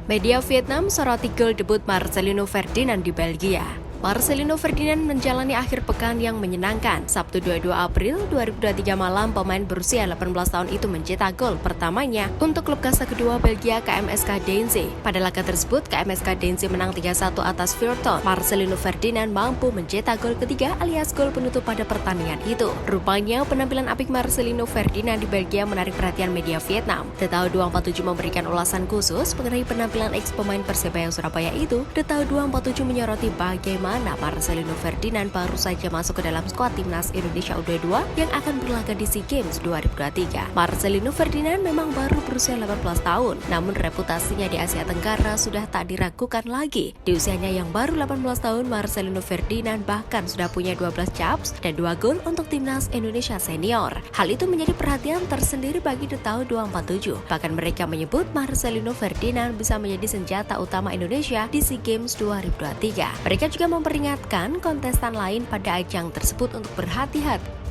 Media Vietnam soroti gol debut Marcelino Ferdinand di Belgia. Marcelino Ferdinand menjalani akhir pekan yang menyenangkan. Sabtu 22 April 2023 malam, pemain berusia 18 tahun itu mencetak gol pertamanya untuk klub kasta kedua Belgia KMSK Deinze. Pada laga tersebut, KMSK Deinze menang 3-1 atas Virton. Marcelino Ferdinand mampu mencetak gol ketiga alias gol penutup pada pertandingan itu. Rupanya, penampilan apik Marcelino Ferdinand di Belgia menarik perhatian media Vietnam. Detail 247 memberikan ulasan khusus mengenai penampilan ex-pemain Persebaya Surabaya itu. Detail 247 menyoroti bagaimana Marcelino Ferdinand baru saja masuk ke dalam skuad timnas Indonesia U22 yang akan berlaga di SEA Games 2023. Marcelino Ferdinand memang baru berusia 18 tahun, namun reputasinya di Asia Tenggara sudah tak diragukan lagi. Di usianya yang baru 18 tahun, Marcelino Ferdinand bahkan sudah punya 12 caps dan 2 gol untuk timnas Indonesia senior. Hal itu menjadi perhatian tersendiri bagi Detail 247. Bahkan mereka menyebut Marcelino Ferdinand bisa menjadi senjata utama Indonesia di SEA Games 2023. Mereka juga memperingatkan kontestan lain pada ajang tersebut untuk berhati-hati.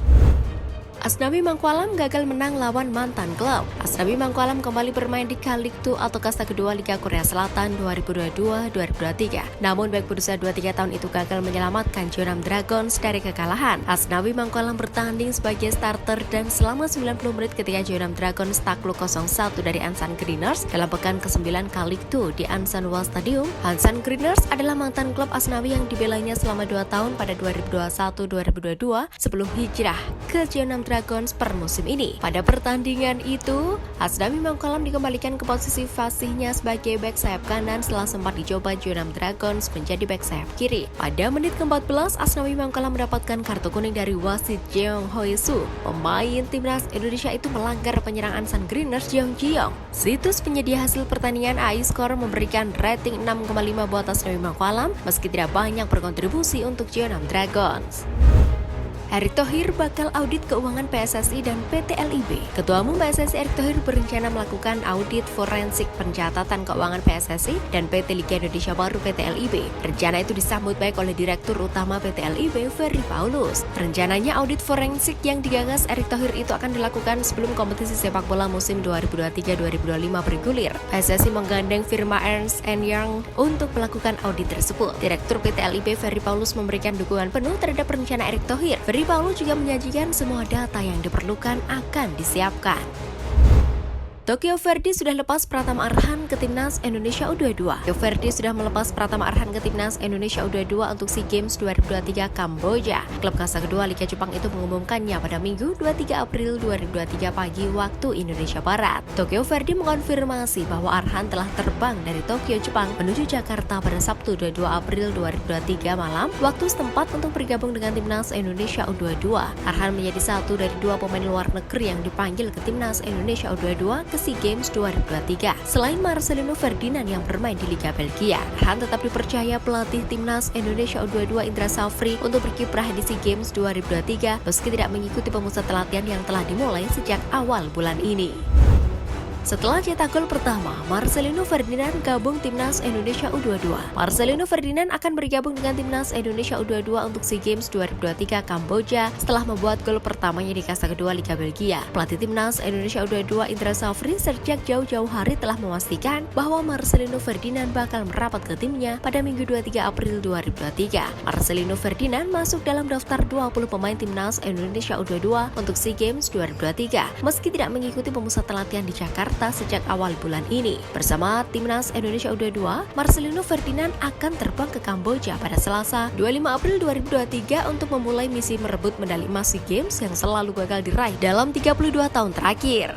Asnawi Mangkualam gagal menang lawan mantan klub. Asnawi Mangkualam kembali bermain di K-League 2 atau kasta kedua Liga Korea Selatan 2022-2023. Namun bek berusia 23 tahun itu gagal menyelamatkan Jeonnam Dragons dari kekalahan. Asnawi Mangkualam bertanding sebagai starter dan selama 90 menit ketika Jeonnam Dragons takluk 0-1 dari Ansan Greeners dalam pekan ke-9 K-League 2 di Ansan Wall Stadium. Ansan Greeners adalah mantan klub Asnawi yang dibelanya selama 2 tahun pada 2021-2022 sebelum hijrah ke Jeonnam Dragons per musim ini. Pada pertandingan itu, Asnawi Mangkualam dikembalikan ke posisi fasihnya sebagai bek sayap kanan setelah sempat dicoba Jeonnam Dragons menjadi bek sayap kiri. Pada menit ke-14, Asnawi Mangkualam mendapatkan kartu kuning dari wasit Jeong Hoi-soo. Pemain timnas Indonesia itu melanggar penyerang Ansan Greeners Jeong Ji-young. Situs penyedia hasil pertandingan AI Score memberikan rating 6,5 buat Asnawi Mangkualam meski tidak banyak berkontribusi untuk Jeonnam Dragons. Erick Thohir bakal audit keuangan PSSI dan PT LIB. Ketua Umum PSSI Erick Thohir berencana melakukan audit forensik pencatatan keuangan PSSI dan PT Liga Indonesia Baru PT LIB. Rencana itu disambut baik oleh Direktur Utama PT LIB, Ferry Paulus. Rencananya audit forensik yang digagas Erick Thohir itu akan dilakukan sebelum kompetisi sepak bola musim 2023-2025 bergulir. PSSI menggandeng firma Ernst & Young untuk melakukan audit tersebut. Direktur PT LIB, Ferry Paulus, memberikan dukungan penuh terhadap rencana Erick Thohir. Ferry Paulus juga menjanjikan semua data yang diperlukan akan disiapkan. Tokyo Verdy sudah lepas Pratama Arhan ke Timnas Indonesia U22. Tokyo Verdy sudah melepas Pratama Arhan ke Timnas Indonesia U22 untuk SEA Games 2023 Kamboja. Klub kasta kedua Liga Jepang itu mengumumkannya pada Minggu 23 April 2023 pagi waktu Indonesia Barat. Tokyo Verdy mengonfirmasi bahwa Arhan telah terbang dari Tokyo, Jepang menuju Jakarta pada Sabtu 22 April 2023 malam waktu setempat untuk bergabung dengan Timnas Indonesia U22. Arhan menjadi satu dari 2 pemain luar negeri yang dipanggil ke Timnas Indonesia U22 ke SEA Games 2023. Selain Marcelino Ferdinand yang bermain di Liga Belgia, Arhan tetap dipercaya pelatih Timnas Indonesia U22 Indra Safri untuk berkiprah di SEA Games 2023 meski tidak mengikuti pemusat latihan yang telah dimulai sejak awal bulan ini. Setelah cetak gol pertama, Marcelino Ferdinand gabung Timnas Indonesia U22. Marcelino Ferdinand akan bergabung dengan Timnas Indonesia U22 untuk SEA Games 2023 Kamboja setelah membuat gol pertamanya di kasta kedua Liga Belgia. Pelatih Timnas Indonesia U22 Indra Safri sejak jauh-jauh hari telah memastikan bahwa Marcelino Ferdinand bakal merapat ke timnya pada Minggu 23 April 2023. Marcelino Ferdinand masuk dalam daftar 20 pemain Timnas Indonesia U22 untuk SEA Games 2023 meski tidak mengikuti pemusatan latihan di Jakarta sejak awal bulan ini. Bersama Timnas Indonesia U22, Marcelino Ferdinand akan terbang ke Kamboja pada Selasa 25 April 2023 untuk memulai misi merebut medali emas SEA Games yang selalu gagal diraih dalam 32 tahun terakhir.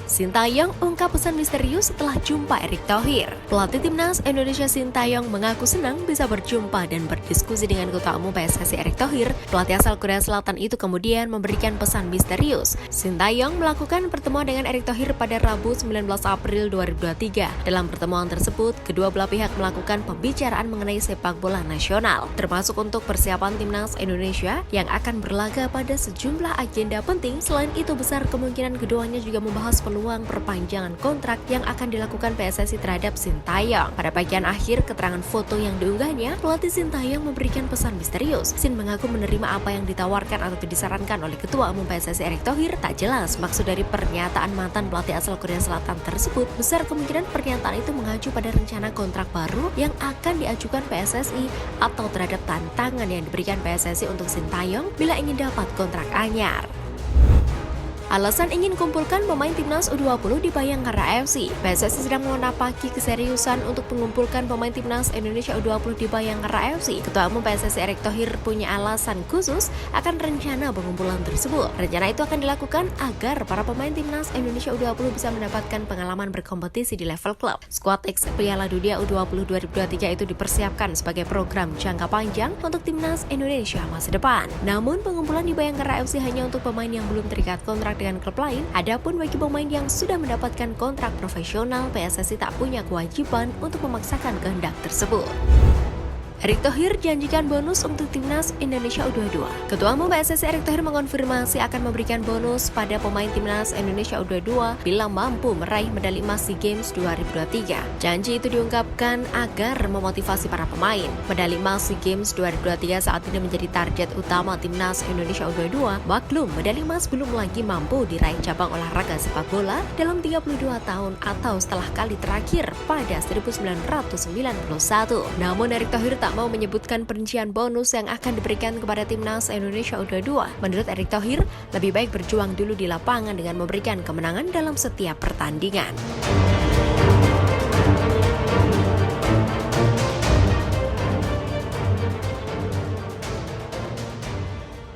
Sintayong ungkap pesan misterius setelah jumpa Erick Thohir. Pelatih Timnas Indonesia Sintayong mengaku senang bisa berjumpa dan berdiskusi dengan Ketua Umum PSSI Erick Thohir. Pelatih asal Korea Selatan itu kemudian memberikan pesan misterius. Sintayong melakukan pertemuan dengan Erick Thohir pada Rabu 19 April 2023. Dalam pertemuan tersebut, kedua belah pihak melakukan pembicaraan mengenai sepak bola nasional, termasuk untuk persiapan Timnas Indonesia yang akan berlaga pada sejumlah agenda penting. Selain itu, besar kemungkinan keduanya juga membahas peluang peluang perpanjangan kontrak yang akan dilakukan PSSI terhadap Sintayong. Pada bagian akhir keterangan foto yang diunggahnya, pelatih Sintayong memberikan pesan misterius. Sin mengaku menerima apa yang ditawarkan atau disarankan oleh Ketua Umum PSSI Erick Thohir. Tak jelas maksud dari pernyataan mantan pelatih asal Korea Selatan tersebut. Besar kemungkinan pernyataan itu mengacu pada rencana kontrak baru yang akan diajukan PSSI atau terhadap tantangan yang diberikan PSSI untuk Sintayong bila ingin dapat kontrak anyar. Alasan ingin kumpulkan pemain timnas U20 di Bayangkara FC. PSSI sedang menapaki keseriusan untuk mengumpulkan pemain timnas Indonesia U20 di Bayangkara FC. Ketua Umum PSSI Erick Thohir punya alasan khusus akan rencana pengumpulan tersebut. Rencana itu akan dilakukan agar para pemain timnas Indonesia U20 bisa mendapatkan pengalaman berkompetisi di level klub. Skuad X Piala Dunia U20 2023 itu dipersiapkan sebagai program jangka panjang untuk timnas Indonesia masa depan. Namun pengumpulan di Bayangkara FC hanya untuk pemain yang belum terikat kontrak dengan klub lain. Adapun bagi pemain yang sudah mendapatkan kontrak profesional, PSSI tak punya kewajiban untuk memaksakan kehendak tersebut. Erick Thohir janjikan bonus untuk timnas Indonesia U22. Ketua Umum PSSI Erick Thohir mengonfirmasi akan memberikan bonus pada pemain timnas Indonesia U22 bila mampu meraih medali emas SEA Games 2023. Janji itu diungkapkan agar memotivasi para pemain. Medali emas SEA Games 2023 saat ini menjadi target utama timnas Indonesia U22. Maklum, medali emas belum lagi mampu diraih cabang olahraga sepak bola dalam 32 tahun atau setelah kali terakhir pada 1991. Namun Erick Thohir tak mau menyebutkan perincian bonus yang akan diberikan kepada timnas Indonesia U22. Menurut Erick Thohir, lebih baik berjuang dulu di lapangan dengan memberikan kemenangan dalam setiap pertandingan.